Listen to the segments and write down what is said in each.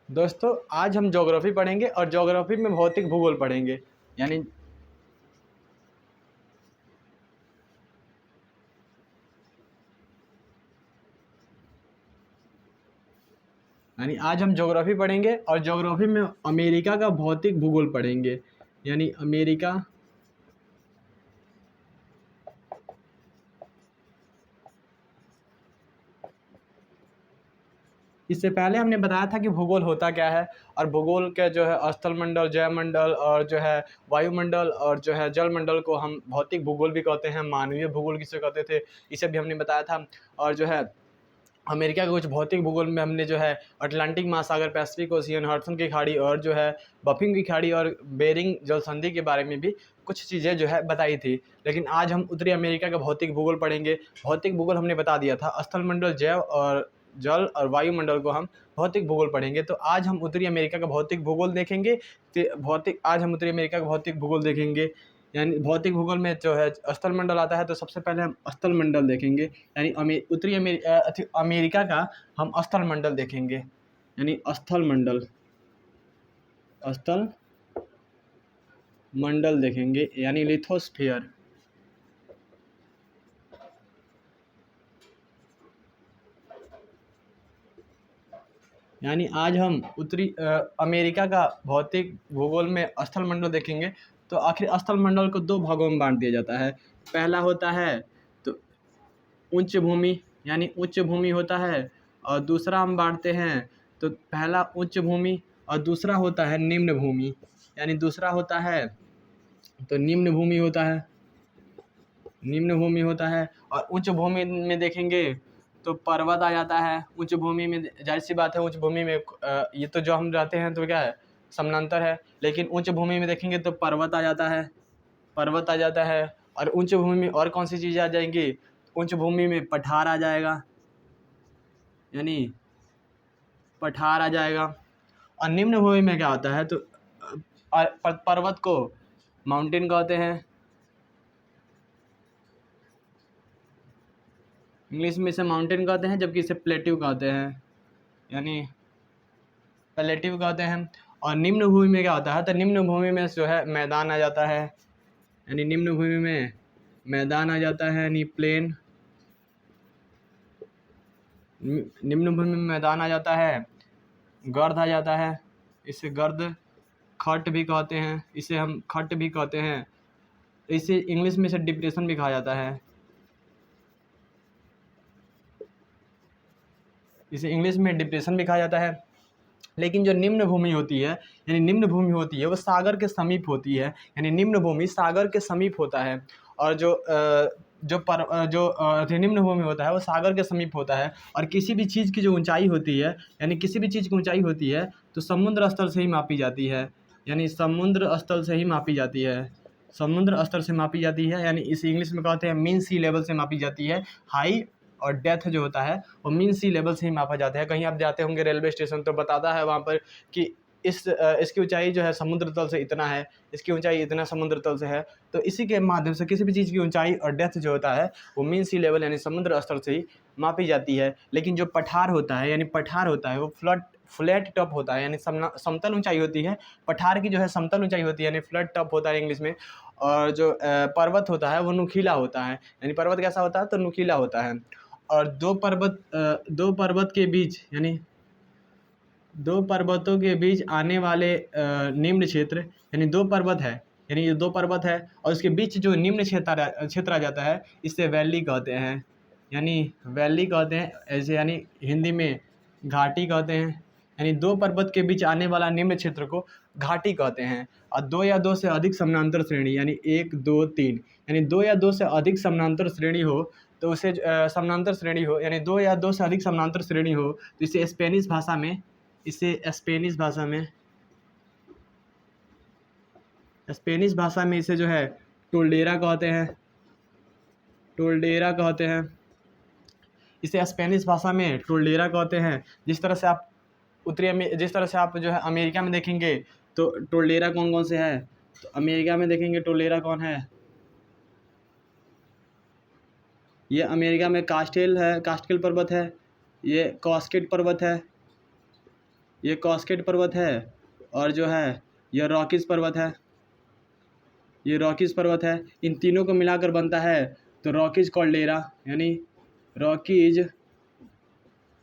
दोस्तों आज हम ज्योग्राफी पढ़ेंगे और ज्योग्राफी में भौतिक भूगोल पढ़ेंगे। यानी यानी आज हम ज्योग्राफी पढ़ेंगे और ज्योग्राफी में अमेरिका का भौतिक भूगोल पढ़ेंगे। यानी अमेरिका इससे पहले हमने बताया था कि भूगोल होता क्या है। और भूगोल के जो है स्थलमंडल, जयमंडल और जो है वायुमंडल और जो है जलमंडल को हम भौतिक भूगोल भी कहते हैं, मानवीय भूगोल किसे कहते थे इसे भी हमने बताया था। और जो है अमेरिका के कुछ भौतिक भूगोल में हमने जो है अटलांटिक महासागर, पैसिफिक ओशियन, हडसन की खाड़ी और जो है बफिंग की खाड़ी और बेरिंग जल संधि के बारे में भी कुछ चीज़ें जो है बताई थी। लेकिन आज हम उत्तरी अमेरिका का भौतिक भूगोल पढ़ेंगे। भौतिक भूगोल हमने बता दिया था, स्थलमंडल, जैव और जल और वायुमंडल को हम भौतिक भूगोल पढ़ेंगे। तो आज हम उत्तरी अमेरिका का भौतिक भूगोल देखेंगे। आज हम उत्तरी अमेरिका का भौतिक भूगोल देखेंगे। यानी भौतिक भूगोल में जो है स्थलमंडल आता है, तो सबसे पहले हम स्थलमंडल देखेंगे। यानी अमेरिका का हम स्थलमंडल देखेंगे। यानी स्थलमंडल देखेंगे, यानी लिथोस्फीयर। यानी आज हम उत्तरी अमेरिका का भौतिक भूगोल में स्थलमंडल देखेंगे। तो आखिर स्थलमंडल को दो भागों में बांट दिया जाता है। पहला होता है तो उच्च भूमि, यानी उच्च भूमि होता है। और दूसरा हम बांटते हैं तो पहला उच्च भूमि और दूसरा होता है निम्न भूमि। यानी दूसरा होता है तो निम्न भूमि होता है, और उच्च भूमि में देखेंगे तो पर्वत आ जाता है। उच्च भूमि में जाहिर सी बात है, उच्च भूमि में ये तो जो हम रहते हैं तो क्या है, समानांतर है। लेकिन उच्च भूमि में देखेंगे तो पर्वत आ जाता है, और उच्च भूमि में और कौन सी चीज़ें आ जाएंगी, उच्च भूमि में पठार आ जाएगा, यानी पठार आ जाएगा। और निम्न भूमि में क्या होता है तो पर्वत को माउंटेन कहते हैं। इंग्लिश में इसे माउंटेन कहते हैं, जबकि इसे प्लेट्यू कहते हैं, यानी प्लेट्यू कहते हैं। और निम्न भूमि में क्या होता है तो निम्न भूमि में जो है मैदान आ जाता है। यानी निम्न भूमि में मैदान आ जाता है, यानी प्लेन। निम्न भूमि में मैदान आ जाता है, गर्द आ जाता है, इसे गर्द खट भी कहते हैं, इसे हम खट भी कहते हैं। इसे इंग्लिश में इसे डिप्रेशन भी कहा जाता है, इसे इंग्लिश में डिप्रेशन भी कहा जाता है। लेकिन जो निम्न भूमि होती है, यानी निम्न भूमि होती है वो सागर के समीप होती है। यानी निम्न भूमि सागर के समीप होता है। और जो निम्न भूमि होता है वो सागर के समीप होता है। और किसी भी चीज़ की जो ऊंचाई होती है, यानी किसी भी चीज़ की ऊंचाई होती है तो समुद्र स्तर से ही मापी जाती है। यानी समुद्र स्तर से ही मापी जाती है, समुद्र स्तर से मापी जाती है। यानी इसे इंग्लिश में कहते हैं मीन सी लेवल से मापी जाती है। हाई और डेप्थ जो होता है वो मीन सी लेवल से ही मापा जाता है। कहीं आप जाते होंगे रेलवे स्टेशन तो बताता है वहाँ पर कि इसकी ऊंचाई जो है समुद्र तल से इतना है, इसकी ऊंचाई इतना समुद्र तल से है। तो इसी के माध्यम से किसी भी चीज़ की ऊंचाई और डेप्थ जो होता है वो मीन सी लेवल यानी समुद्र स्तर से ही मापी जाती है। लेकिन जो पठार होता है, यानी पठार होता है वो फ्लैट टॉप होता है, यानी समतल ऊंचाई होती है। पठार की जो है समतल ऊंचाई होती है, यानी फ्लैट टॉप होता है इंग्लिश में। और जो पर्वत होता है वो नुकीला होता है। यानी पर्वत कैसा होता है तो नुकीला होता है। और दो पर्वत के बीच, यानी दो पर्वतों के बीच आने वाले निम्न क्षेत्र, यानी दो पर्वत है, यानी ये दो पर्वत है और उसके बीच जो निम्न क्षेत्र आ जाता है इसे वैली कहते हैं। यानी वैली कहते हैं ऐसे, यानी हिंदी में घाटी कहते हैं। यानी दो पर्वत के बीच आने वाला निम्न क्षेत्र को घाटी कहते हैं। और दो या दो से अधिक समानांतर श्रेणी, यानी एक दो तीन, यानी दो या दो से अधिक समानांतर श्रेणी हो तो उसे समानांतर श्रेणी हो, यानी दो या दो से अधिक समानांतर श्रेणी हो तो इसे स्पेनिश भाषा में इसे जो है टोल्डेरा कहते हैं। इसे स्पेनिश भाषा में टोल्डेरा कहते हैं। जिस तरह से आप जो है अमेरिका में देखेंगे तो टोल्डेरा कौन कौन से है, तो अमेरिका में देखेंगे टोल्डेरा कौन है, ये अमेरिका में कास्टेल पर्वत है, ये कॉस्केट पर्वत है, ये कास्केड पर्वत है, और जो है यह रॉकीज पर्वत है, ये रॉकीज पर्वत है। इन तीनों को मिलाकर बनता है तो रॉकीज कॉल्डेरा, यानी रॉकीज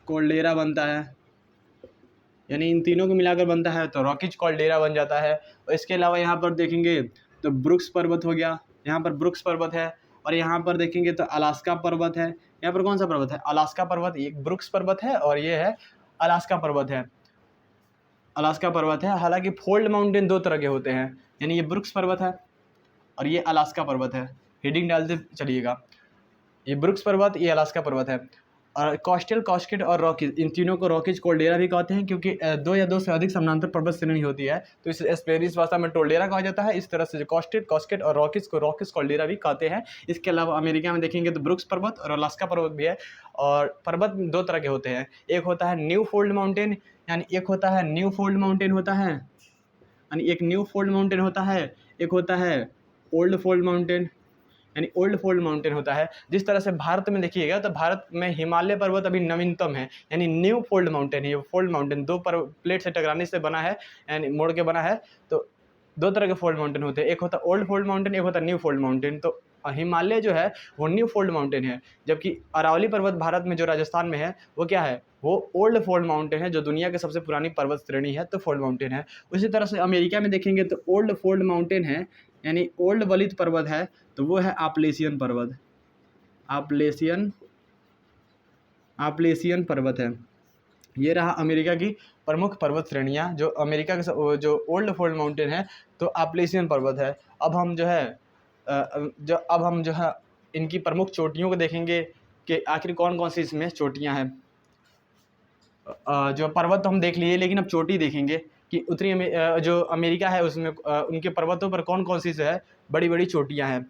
कॉल्डेरा बनता है, यानी इन तीनों को मिलाकर बनता है तो रॉकीज कॉल्डेरा बन जाता है। और इसके अलावा यहाँ पर देखेंगे तो ब्रुक्स पर्वत हो गया, यहाँ पर ब्रुक्स पर्वत है। और यहाँ पर देखेंगे तो अलास्का पर्वत है। यहाँ पर कौन सा पर्वत है? अलास्का पर्वत। एक ब्रुक्स पर्वत है और ये है अलास्का पर्वत है, अलास्का पर्वत है। हालांकि फोल्ड माउंटेन दो तरह के होते हैं, यानी ये ब्रुक्स पर्वत है और ये अलास्का पर्वत है। हेडिंग डालते चलिएगा, ये ब्रुक्स पर्वत, ये अलास्का पर्वत है। और कॉस्टल, कास्केड और रॉकीज, इन तीनों को रॉकीज कोल्डेरा भी कहते हैं, क्योंकि दो या दो से अधिक समानांतर पर्वत श्रेणी होती है तो इसे स्पेनिश भाषा में टोल्डेरा कहा जाता है। इस तरह से जो कॉस्टेड, कास्केड और रॉकीज को रॉकीज कोल्डेरा भी कहते हैं। इसके अलावा अमेरिका में देखेंगे तो ब्रुक्स पर्वत और अलास्का पर्वत भी है। और पर्वत दो तरह के होते हैं, एक होता है न्यू फोल्ड माउंटेन, यानी एक होता है न्यू फोल्ड माउंटेन होता है, यानी एक न्यू फोल्ड माउंटेन होता है, एक होता है ओल्ड फोल्ड माउंटेन, यानी ओल्ड फोल्ड माउंटेन होता है। जिस तरह से भारत में देखिएगा तो भारत में हिमालय पर्वत अभी नवीनतम है, यानी न्यू फोल्ड माउंटेन है। ये फोल्ड माउंटेन दो प्लेट से टकराने से बना है, यानी मोड़ के बना है। तो दो तरह के फोल्ड माउंटेन होते हैं, एक होता है ओल्ड फोल्ड माउंटेन, एक होता है न्यू फोल्ड माउंटेन। तो हिमालय जो है वो न्यू फोल्ड माउंटेन है, जबकि अरावली पर्वत भारत में जो राजस्थान में है वो क्या है? वो ओल्ड फोल्ड माउंटेन है, जो दुनिया की सबसे पुरानी पर्वत श्रेणी है, तो फोल्ड माउंटेन है। उसी तरह से अमेरिका में देखेंगे तो ओल्ड फोल्ड माउंटेन है, यानी ओल्ड वलित पर्वत है, तो वो है आपलेशियन पर्वत, आपलेशियन पर्वत है। ये रहा अमेरिका की प्रमुख पर्वत श्रेणियाँ। जो अमेरिका के जो ओल्ड फोल्ड माउंटेन है तो आपलेशियन पर्वत है। अब हम जो है इनकी प्रमुख चोटियों को देखेंगे कि आखिर कौन कौन सी इसमें चोटियाँ हैं। जो पर्वत तो हम देख लिए, लेकिन अब चोटी देखेंगे कि जो अमेरिका है उसमें उनके पर्वतों पर कौन कौन सी जो है बड़ी बड़ी चोटियाँ हैं।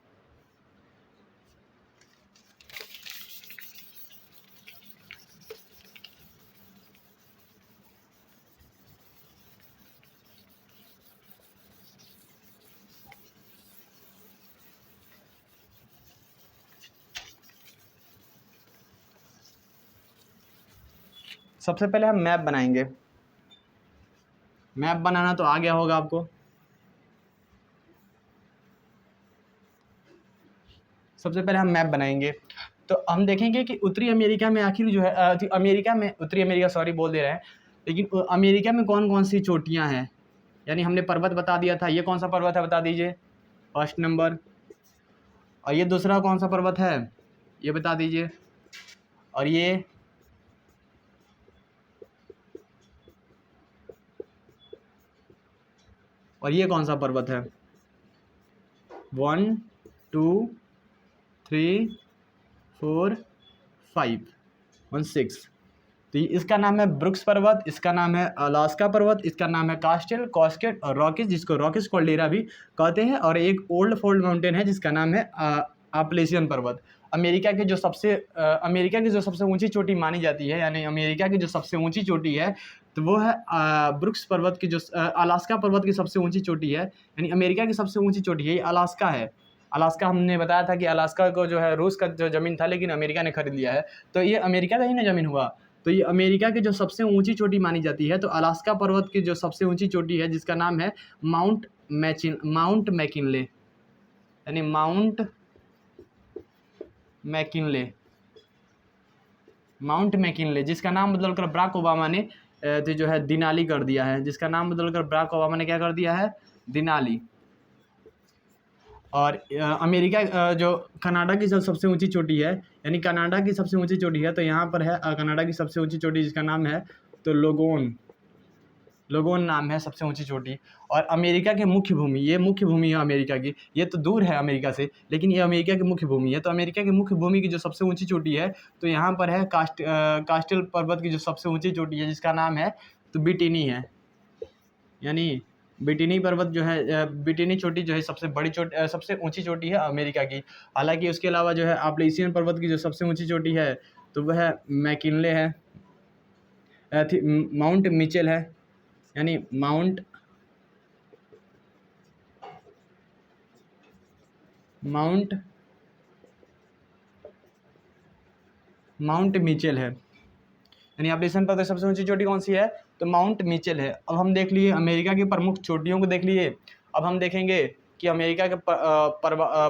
सबसे पहले हम मैप बनाएंगे। मैप बनाना तो आ गया होगा आपको। सबसे पहले हम मैप बनाएंगे तो हम देखेंगे कि उत्तरी अमेरिका में आखिर जो है उत्तरी अमेरिका सॉरी बोल दे रहे हैं, लेकिन अमेरिका में कौन कौन सी चोटियां हैं। यानी हमने पर्वत बता दिया था, ये कौन सा पर्वत है बता दीजिए, फर्स्ट नंबर। और ये दूसरा कौन सा पर्वत है, ये बता दीजिए। और ये कौन सा पर्वत है, 1 2 3 4 5 1 6। तो इसका नाम है ब्रुक्स पर्वत, इसका नाम है अलास्का पर्वत, इसका नाम है कास्टेल, कास्केड और रॉकीज, जिसको रॉकीज कॉल्डेरा भी कहते हैं। और एक ओल्ड फोल्ड माउंटेन है जिसका नाम है आपलेशियन पर्वत। अमेरिका की जो सबसे ऊंची चोटी मानी जाती है, यानी अमेरिका की जो सबसे ऊंची चोटी है तो वो है ब्रुक्स पर्वत की, जो अलास्का पर्वत की सबसे ऊंची चोटी है, यानी अमेरिका की सबसे ऊंची चोटी है, ये अलास्का है। अलास्का हमने बताया था कि अलास्का को जो है रूस का जो ज़मीन था, लेकिन अमेरिका ने खरीद लिया है, तो ये अमेरिका का ही ना ज़मीन हुआ। तो ये अमेरिका की जो सबसे ऊंची चोटी मानी जाती है, तो अलास्का पर्वत की जो सबसे ऊंची चोटी है जिसका नाम है माउंट मैकिनले, यानी माउंट मैकिनले, जिसका नाम बदलकर बराक ओबामा ने तो जो है दिनाली कर दिया है, जिसका नाम बदलकर बराक ओबामा ने क्या कर दिया है, दिनाली। और अमेरिका जो कनाडा की जो सबसे ऊंची चोटी है, यानी कनाडा की सबसे ऊंची चोटी है, तो यहाँ पर है कनाडा की सबसे ऊंची चोटी जिसका नाम है तो लोगोन नाम है सबसे ऊंची चोटी। और अमेरिका के मुख्य भूमि, ये मुख्य भूमि है अमेरिका की, ये तो दूर है अमेरिका से, लेकिन ये अमेरिका की मुख्य भूमि है। तो अमेरिका की मुख्य भूमि की जो सबसे ऊंची चोटी है तो यहाँ पर है कास्टेल पर्वत की जो सबसे ऊंची चोटी है जिसका नाम है तो बिटिनी है, यानी बिटिनी पर्वत जो है बिटिनी चोटी जो है सबसे ऊंची चोटी है अमेरिका की। हालांकि उसके अलावा जो है आपलेशियन पर्वत की जो सबसे ऊंची चोटी है तो वह मैकिनले है, माउंट मिचेल है, यानी माउंट मिचेल है, यानी एप्लेशियन पर्वत की सबसे ऊंची चोटी कौन सी है? तो माउंट मिचेल है। अब हम देख लिए अमेरिका की प्रमुख चोटियों को देख लिए। अब हम देखेंगे कि अमेरिका के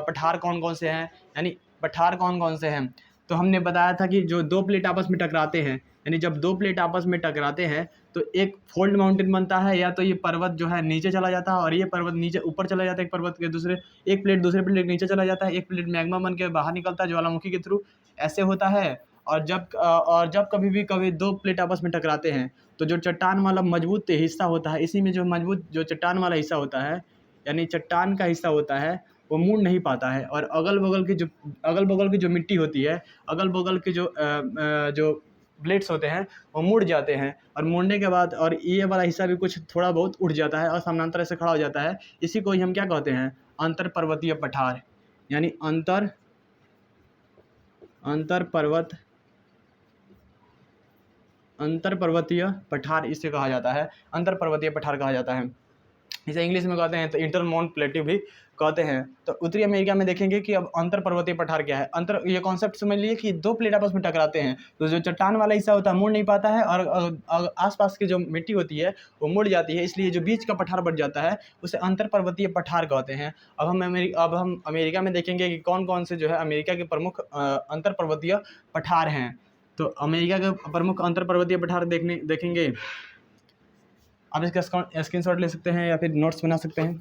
पठार कौन कौन से हैं, यानी पठार कौन कौन से हैं। तो हमने बताया था कि जो दो प्लेट आपस में टकराते हैं, यानी जब दो प्लेट आपस में टकराते हैं तो एक फोल्ड माउंटेन बनता है, या तो ये पर्वत जो है नीचे चला जाता है और ये पर्वत नीचे ऊपर चला जाता है, एक पर्वत के दूसरे, एक प्लेट दूसरे प्लेट नीचे चला जाता है, एक प्लेट मैग्मा बन के बाहर निकलता है ज्वालामुखी के थ्रू, ऐसे होता है। और जब कभी दो प्लेट आपस में टकराते हैं तो जो चट्टान वाला मजबूत हिस्सा होता है, इसी में जो मजबूत जो चट्टान वाला हिस्सा होता है, यानी चट्टान का हिस्सा होता है, वो मुड़ नहीं पाता है, और अगल बगल की जो मिट्टी होती है, अगल बगल के जो ब्लेड्स होते हैं वो मुड़ जाते हैं, और मुड़ने के बाद और ये वाला हिस्सा भी कुछ थोड़ा बहुत उठ जाता है और समानांतर से खड़ा हो जाता है। इसी को ही हम क्या कहते हैं? अंतर पर्वतीय पठार, यानी अंतर पर्वतीय पठार इसे कहा जाता है, अंतर पर्वतीय पठार कहा जाता है। इसे इंग्लिश में कहते हैं तो इंटरमाउंट प्लेट्यू भी कहते हैं। तो उत्तरी अमेरिका में देखेंगे कि अब अंतर पर्वतीय पठार क्या है। ये कॉन्सेप्ट समझ लिए कि दो प्लेट आपस में टकराते हैं तो जो चट्टान वाला हिस्सा होता है मुड़ नहीं पाता है, और आसपास की जो मिट्टी होती है वो मुड़ जाती है, इसलिए जो बीच का पठार बन जाता है उसे अंतर पर्वतीय पठार कहते हैं। अब हम अमेरिका में देखेंगे कि कौन कौन से जो है अमेरिका के प्रमुख अंतर पर्वतीय पठार हैं। तो अमेरिका के प्रमुख अंतर पर्वतीय पठार देखेंगे। आप इसका स्क्रीनशॉट ले सकते हैं या फिर नोट्स बना सकते हैं।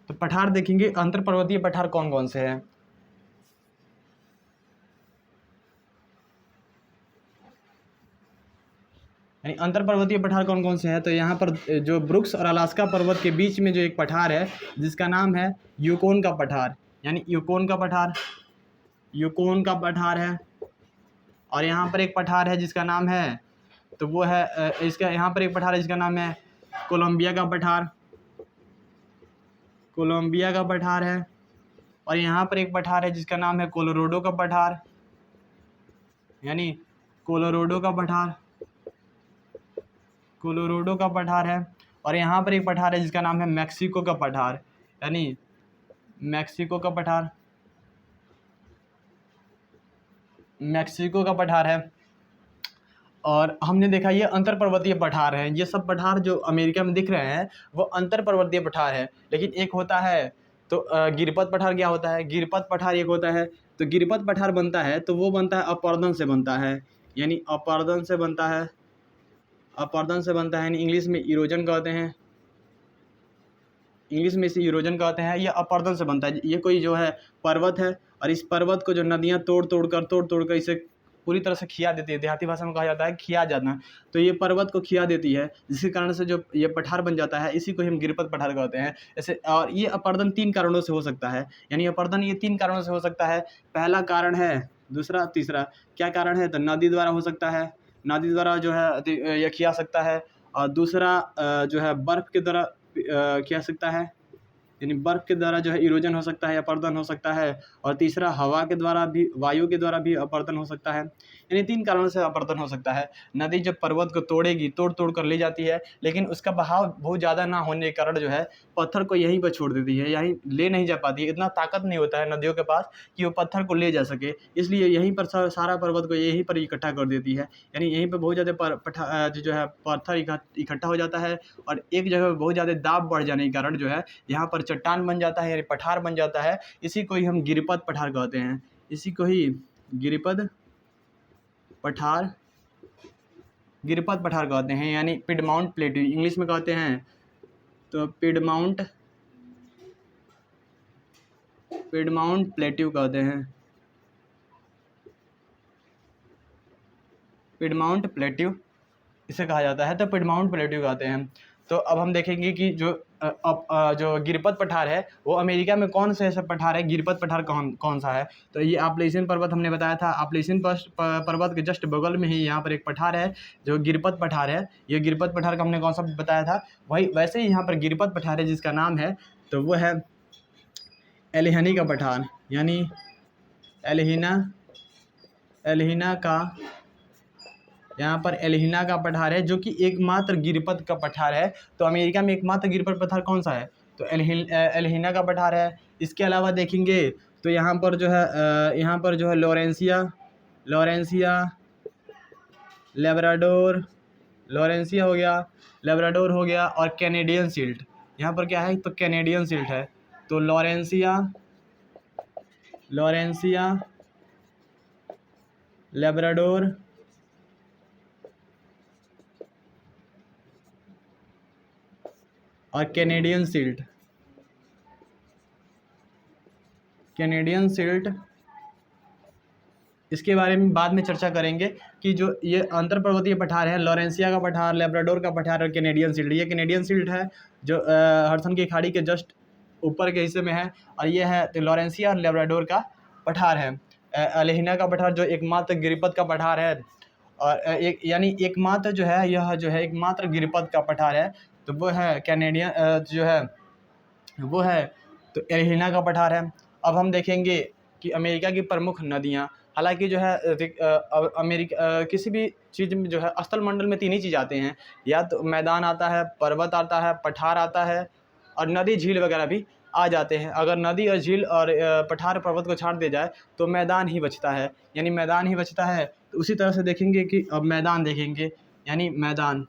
तो पठार देखेंगे, अंतर पर्वतीय पठार कौन कौन से हैं। यानी अंतर पर्वतीय पठार कौन कौन से हैं, तो यहाँ पर जो ब्रुक्स और अलास्का पर्वत के बीच में जो एक पठार है जिसका नाम है यूकोन का पठार, यानी यूकोन का पठार है। और यहाँ पर एक पठार है जिसका नाम है, तो वो है इसका यहाँ पर एक पठार है जिसका नाम है कोलंबिया का पठार है। और यहाँ पर एक पठार है जिसका नाम है कोलोराडो का पठार, यानी कोलोराडो का पठार है। और यहाँ पर एक पठार है जिसका नाम है मैक्सिको का पठार, यानी मैक्सिको का पठार है। और हमने देखा ये अंतर पर्वतीय पठार हैं। ये सब पठार जो अमेरिका में दिख रहे हैं वो अंतर पर्वतीय पठार है। लेकिन एक होता है तो गिरपत पठार क्या होता है? गिरपत पठार एक होता है, तो गिरपत पठार बनता है तो वो बनता है अपर्दन से बनता है, यानी अपर्दन से बनता है, यानी इंग्लिश में इरोजन कहते हैं, इसे इरोजन कहते हैं। ये अपर्दन से बनता है। ये कोई जो है पर्वत है, और इस पर्वत को जो नदियाँ तोड़ तोड़ कर इसे पूरी तरह से खिया देती है, देहाती भाषा में कहा जाता है खिया जाना। तो ये पर्वत को खिया देती है, जिसके कारण से जो ये पठार बन जाता है, इसी को हम गिरपत पठार कहते हैं। ऐसे और ये अपर्दन 3 कारणों से हो सकता है, यानी अपर्दन ये 3 कारणों से हो सकता है। पहला कारण है, दूसरा, तीसरा। क्या कारण है? तो नदी द्वारा हो सकता है, नदी द्वारा जो है ये खिया सकता है। और दूसरा जो है बर्फ़ के द्वारा खिया सकता है, यानी बर्फ़ के द्वारा जो है इरोजन हो सकता है, अपर्दन हो सकता है। और तीसरा हवा के द्वारा भी, वायु के द्वारा भी अपर्दन हो सकता है। यानी 3 कारणों से अपर्दन हो सकता है। नदी जब पर्वत को तोड़ेगी, तोड़ कर ले जाती है, लेकिन उसका बहाव बहुत ज़्यादा ना होने के कारण जो है पत्थर को यहीं पर छोड़ देती है, यहीं ले नहीं जा पाती है। इतना ताकत नहीं होता है नदियों के पास कि वो पत्थर को ले जा सके, इसलिए यहीं पर सारा पर्वत को यहीं पर इकट्ठा कर देती है। यानी यहीं पर बहुत ज़्यादा जो है पत्थर इकट्ठा हो जाता है, और एक जगह पर बहुत ज़्यादा दाब बढ़ जाने के कारण जो है यहाँ पर चट्टान बन जाता है, यानी पठार बन जाता है। इसी को ही हम गिरिपत पठार कहते हैं, इसी को ही गिरिपत पठार कहते हैं, यानी पिडमाउंट प्लेट्यू इंग्लिश में कहते हैं। तो पिडमाउंट प्लेट्यू कहते हैं, पिडमाउंट प्लेट्यू इसे कहा जाता है। तो पिडमाउंट प्लेट्यू कहते हैं। तो अब हम देखेंगे कि जो गिरपत पठार है वो अमेरिका में कौन से ऐसा पठार है, गिरपत पठार कौन सा है। तो ये आपलेशियन पर्वत हमने बताया था, आपलेशियन पर्वत के जस्ट बगल में ही यहाँ पर एक पठार है जो गिरपत पठार है। ये गिरपत पठार का हमने कौन सा बताया था, वही वैसे ही यहाँ पर गिरपत पठार है जिसका नाम है, तो वो है एलिहनी का पठार, यानी एलिहिना का यहाँ पर एल्हिना का पठार है जो कि एकमात्र गिरपथ का पठार है। तो अमेरिका में एकमात्र गिरपथ पठार कौन सा है? तो एल्हिना का पठार है। इसके अलावा देखेंगे तो यहाँ पर जो है लॉरेंसिया लेब्राडोर हो गया, लेब्राडोर हो गया, और कैनेडियन सिल्ट। यहाँ पर क्या है? तो कैनेडियन सिल्ट है। तो लॉरेंसिया लेब्राडोर और कैनेडियन सिल्ट इसके बारे में बाद में चर्चा करेंगे कि जो ये अंतर पर्वतीय पठार है, लॉरेंसिया का पठार, लेब्राडोर का पठार और कैनेडियन सिल्ट। ये कैनेडियन सिल्ट है जो हडसन की खाड़ी के जस्ट ऊपर के हिस्से में है, और ये है तो लॉरेंसिया और लेब्राडोर का पठार है। एल्हिना का पठार जो एकमात्र गिरिपथ का पठार है, और एकमात्र जो है यह जो है एकमात्र गिरिपथ का पठार है, तो वो है कैनेडियन जो है वो है तो एल्हिना का पठार है। अब हम देखेंगे कि अमेरिका की प्रमुख नदियाँ। हालांकि जो है अमेरिका किसी भी चीज़ में जो है स्थल मंडल में 3 ही चीज़ आते हैं, या तो मैदान आता है, पर्वत आता है, पठार आता है, और नदी झील वगैरह भी आ जाते हैं। अगर नदी और झील और पठार पर्वत को छाड़ दिया जाए तो मैदान ही बचता है, यानी मैदान ही बचता है। तो उसी तरह से देखेंगे कि अब मैदान देखेंगे, यानी मैदान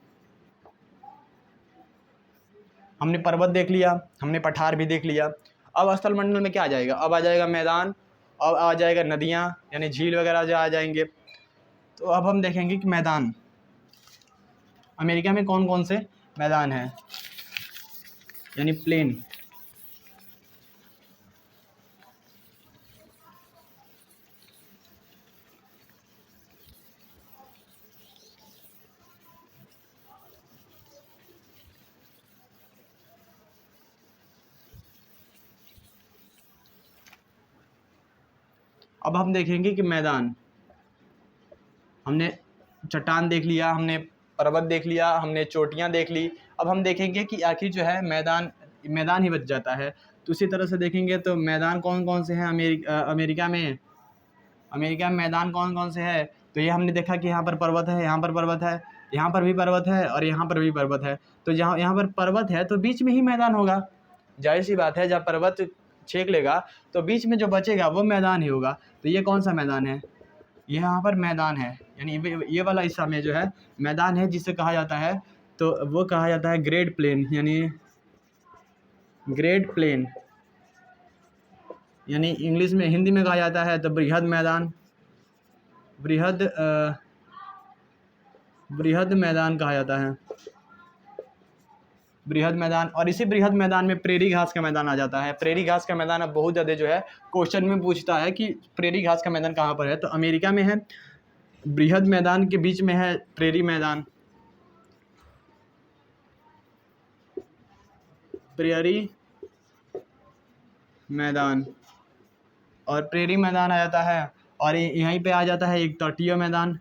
हमने पर्वत देख लिया, हमने पठार भी देख लिया। अब स्थल मंडल में क्या आ जाएगा? अब आ जाएगा मैदान, अब आ जाएगा नदियाँ, यानी झील वगैरह जो आ जाएंगे। तो अब हम देखेंगे कि मैदान अमेरिका में कौन कौन से मैदान हैं, यानी प्लेन। अब हम देखेंगे कि मैदान, हमने चट्टान देख लिया, हमने पर्वत देख लिया, हमने चोटियाँ देख ली। अब हम देखेंगे कि आखिर जो है मैदान ही बच जाता है। तो उसी तरह से देखेंगे तो मैदान कौन कौन से हैं अमेरिका में मैदान कौन कौन से है? तो ये हमने देखा कि यहाँ पर पर्वत है, यहाँ पर पर्वत है, यहाँ पर भी पर्वत है, और यहाँ पर भी पर्वत है। तो जहाँ यहाँ पर पर्वत है तो बीच में ही मैदान होगा, जाहिर सी बात है। जब पर्वत छेक लेगा तो बीच में जो बचेगा वो मैदान ही होगा। तो ये कौन सा मैदान है? ये यहाँ पर मैदान है, यानी ये वाला हिस्सा में जो है मैदान है, जिसे कहा जाता है तो वो कहा जाता है ग्रेट प्लेन, यानी इंग्लिश में, हिंदी में कहा जाता है तो बृहद मैदान कहा जाता है, बृहद मैदान। और इसी बृहद मैदान में प्रेरी घास का मैदान आ जाता है। प्रेरी घास का मैदान अब बहुत ज़्यादा जो है क्वेश्चन में पूछता है कि प्रेरी घास का मैदान कहाँ पर है, तो अमेरिका में है। बृहद मैदान के बीच में है प्रेरी मैदान, और प्रेरी मैदान आ जाता है। और यहीं पे आ जाता है एक तटीय मैदान,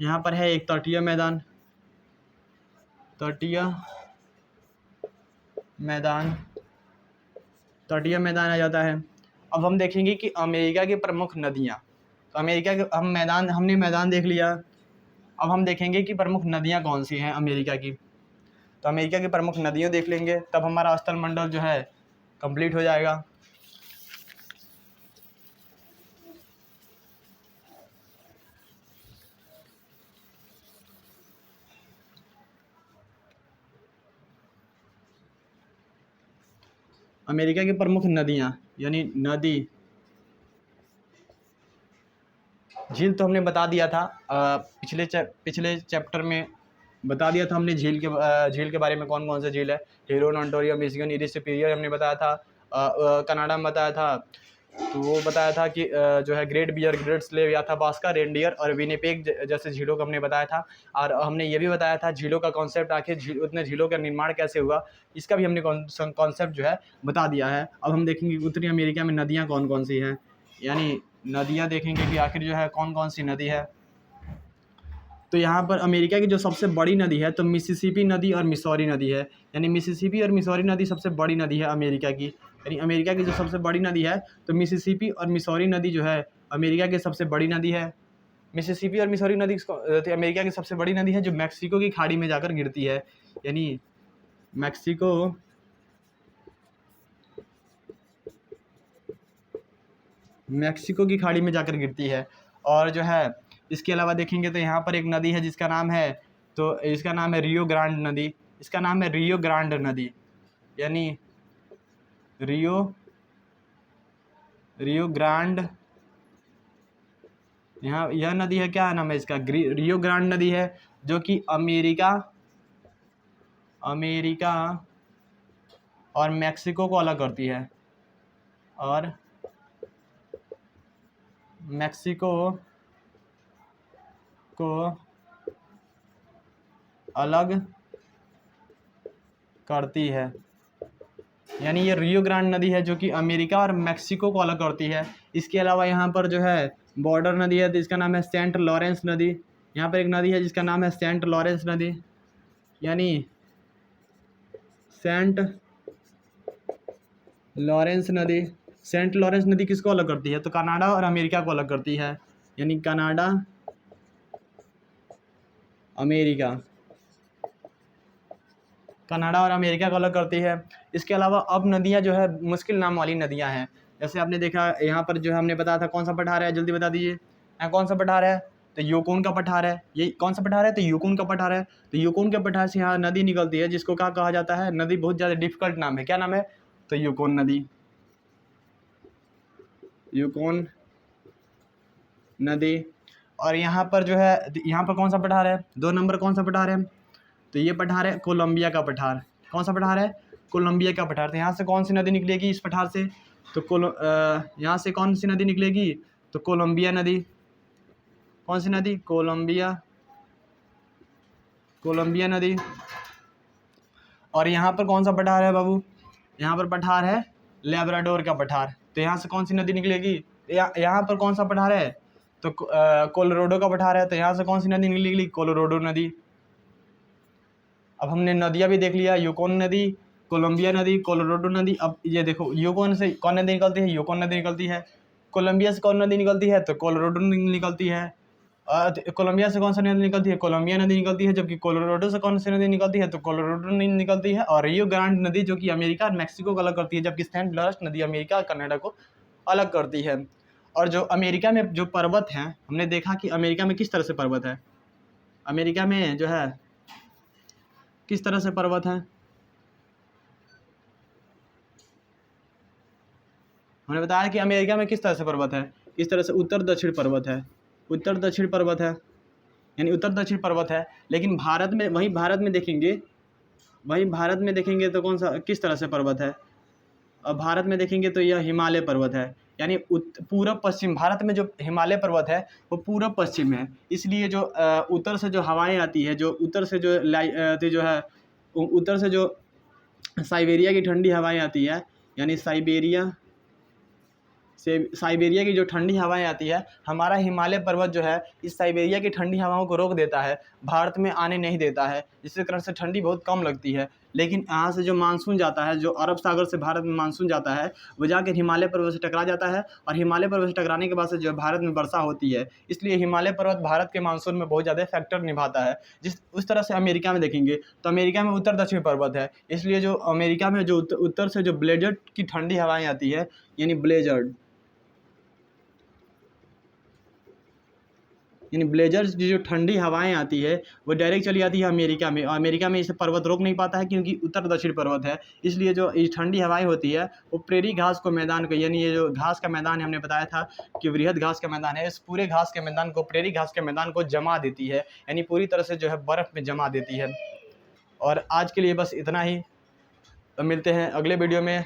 यहाँ पर है एक तटीय मैदान आ जाता है। अब हम देखेंगे कि अमेरिका की प्रमुख नदियाँ। तो अमेरिका के हमने मैदान देख लिया। अब हम देखेंगे कि प्रमुख नदियाँ कौन सी हैं अमेरिका की। तो अमेरिका की प्रमुख नदियाँ देख लेंगे, तब हमारा स्थल मंडल जो है कंप्लीट हो जाएगा। अमेरिका की प्रमुख नदियाँ, यानी नदी, झील तो हमने बता दिया था, पिछले चैप्टर में बता दिया था हमने झील के बारे में, कौन कौन से झील है। Heron, Ontario, Michigan, eri, superior हमने बताया था। कनाडा में बताया था, तो वो बताया था कि जो है great bear, great slave, Athabasca, reindeer और विनिपेग जैसे झीलों का हमने बताया था। और हमने ये भी बताया था झीलों का कॉन्सेप्ट, आखिर उतने झीलों का निर्माण कैसे हुआ, इसका भी हमने कॉन्सेप्ट जो है बता दिया है। अब हम देखेंगे उत्तरी अमेरिका में नदियाँ कौन कौन सी हैं, यानी नदियाँ देखेंगे कि आखिर जो है कौन कौन सी नदी है। तो यहाँ पर अमेरिका की जो सबसे बड़ी नदी है तो मिसिसिपी नदी और मिसौरी नदी है, यानी मिसिसिपी और मिसौरी नदी सबसे बड़ी नदी है अमेरिका की। यानी अमेरिका की जो सबसे बड़ी नदी है तो मिसिसिपी और मिसौरी नदी जो है अमेरिका की सबसे बड़ी नदी है। मिसिसिपी और मिसौरी नदी तो अमेरिका की सबसे बड़ी नदी है जो मैक्सिको की खाड़ी में जाकर गिरती है, यानी मैक्सिको की खाड़ी में जाकर गिरती है। और जो है इसके अलावा देखेंगे तो यहाँ पर एक नदी है जिसका नाम है, तो इसका नाम है रियो ग्रांड नदी। इसका नाम है रियो ग्रांड नदी, यानी रियो ग्रांड। यहाँ यह नदी है, क्या नाम है इसका, रियो ग्रांड नदी है, जो कि अमेरिका और मैक्सिको को अलग करती है, और मैक्सिको को अलग करती है। यानी ये रियो ग्रांड नदी है जो कि अमेरिका और मैक्सिको को अलग करती है। इसके अलावा यहाँ पर जो है बॉर्डर नदी है, तो इसका नाम है सेंट लॉरेंस नदी। यहाँ पर एक नदी है जिसका नाम है सेंट लॉरेंस नदी, यानी सेंट लॉरेंस नदी। सेंट लॉरेंस नदी किसको अलग करती है, तो कनाडा और अमेरिका को अलग करती है, यानी कनाडा और अमेरिका को अलग करती है। इसके अलावा अब नदियाँ जो है मुश्किल नाम वाली नदियाँ हैं। जैसे आपने देखा यहाँ पर जो हमने बताया था, कौन सा पठार है, जल्दी बता दीजिए। यहाँ कौन सा पठार है, तो यूकोन का पठार है। ये कौन सा पठार है, तो यूकोन का पठार है। तो यूकोन के पठार से यहाँ नदी निकलती है, जिसको क्या कहा जाता है, नदी बहुत ज़्यादा डिफिकल्ट नाम है, क्या नाम है, तो यूकोन नदी। और यहाँ पर जो है, यहाँ पर कौन सा पठार है, 2 नंबर कौन सा पठार है, तो ये पठार है कोलंबिया का पठार। कौन सा पठार है, कोलंबिया का पठार। तो यहाँ से कौन सी नदी निकलेगी इस पठार से, तो यहाँ से कौन सी नदी निकलेगी, तो कोलंबिया नदी। कौन सी नदी, कोलंबिया नदी। और यहाँ पर कौन सा पठार है बाबू, यहाँ पर पठार है लेब्राडोर का पठार। तो यहाँ से कौन सी नदी निकलेगी, यहाँ पर कौन सा पठार है, तो कोलोराडो का पठार है। तो यहाँ से कौन सी नदी निकलेगी, कोलोराडो नदी। अब हमने नदियाँ भी देख लिया, यूकोन नदी, कोलंबिया नदी, कोलोराडो नदी। अब ये देखो, यूकोन से कौन नदी निकलती है, यूकोन नदी निकलती है। कोलंबिया से कौन नदी निकलती है, तो कोलोराडो निकलती है। कोलंबिया से कौन सी नदी निकलती है, कोलंबिया नदी निकलती है। जबकि कोलोराडो से कौन सी नदी निकलती है, तो कोलोराडो नदी निकलती है। और रियो ग्रांड नदी जो कि अमेरिका और मैक्सिको को अलग करती है, जबकि सेंट लॉरेंस नदी अमेरिका और कनाडा को अलग करती है। और जो अमेरिका में जो पर्वत हैं, हमने देखा कि अमेरिका में किस तरह से पर्वत है, अमेरिका में जो है किस तरह से पर्वत है, हमने बताया कि अमेरिका में किस तरह से पर्वत है, इस तरह से उत्तर दक्षिण पर्वत है, यानी उत्तर दक्षिण पर्वत है। लेकिन भारत में देखेंगे तो कौन सा, किस तरह से पर्वत है, अब भारत में देखेंगे तो यह हिमालय पर्वत है। यानी पूर्व पश्चिम, भारत में जो हिमालय पर्वत है वो पूर्व पश्चिम है। इसलिए जो उत्तर से जो हवाएं आती है, जो उत्तर से जो साइबेरिया की ठंडी हवाएं आती है, यानी साइबेरिया की जो ठंडी हवाएं आती है, हमारा हिमालय पर्वत जो है इस साइबेरिया की ठंडी हवाओं को रोक देता है, भारत में आने नहीं देता है, जिसके कारण से ठंडी बहुत कम लगती है। लेकिन यहाँ से जो मानसून जाता है, जो अरब सागर से भारत में मानसून जाता है, वो जाकर हिमालय पर्वत से टकरा जाता है, और हिमालय पर्वत से टकराने के बाद से जो भारत में वर्षा होती है। इसलिए हिमालय पर्वत भारत के मानसून में बहुत ज़्यादा फैक्टर निभाता है। उस तरह से अमेरिका में देखेंगे तो अमेरिका में उत्तर दक्षिण पर्वत है, इसलिए जो अमेरिका में जो उत्तर से जो ब्लेजर्ड की ठंडी हवाएँ आती है, यानी ब्लेजर्स की जो ठंडी हवाएं आती है वो डायरेक्ट चली जाती है अमेरिका में, और अमेरिका में इसे पर्वत रोक नहीं पाता है, क्योंकि उत्तर दक्षिण पर्वत है। इसलिए जो ये ठंडी हवाएं होती है वो प्रेरी घास को मैदान को, यानी ये जो घास का मैदान है, हमने बताया था कि वृहद घास का मैदान है, इस पूरे घास के मैदान को, प्रेरी घास के मैदान को जमा देती है, यानी पूरी तरह से जो है बर्फ़ में जमा देती है। और आज के लिए बस इतना ही, तो मिलते हैं अगले वीडियो में,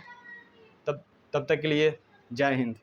तब तक के लिए जय हिंद।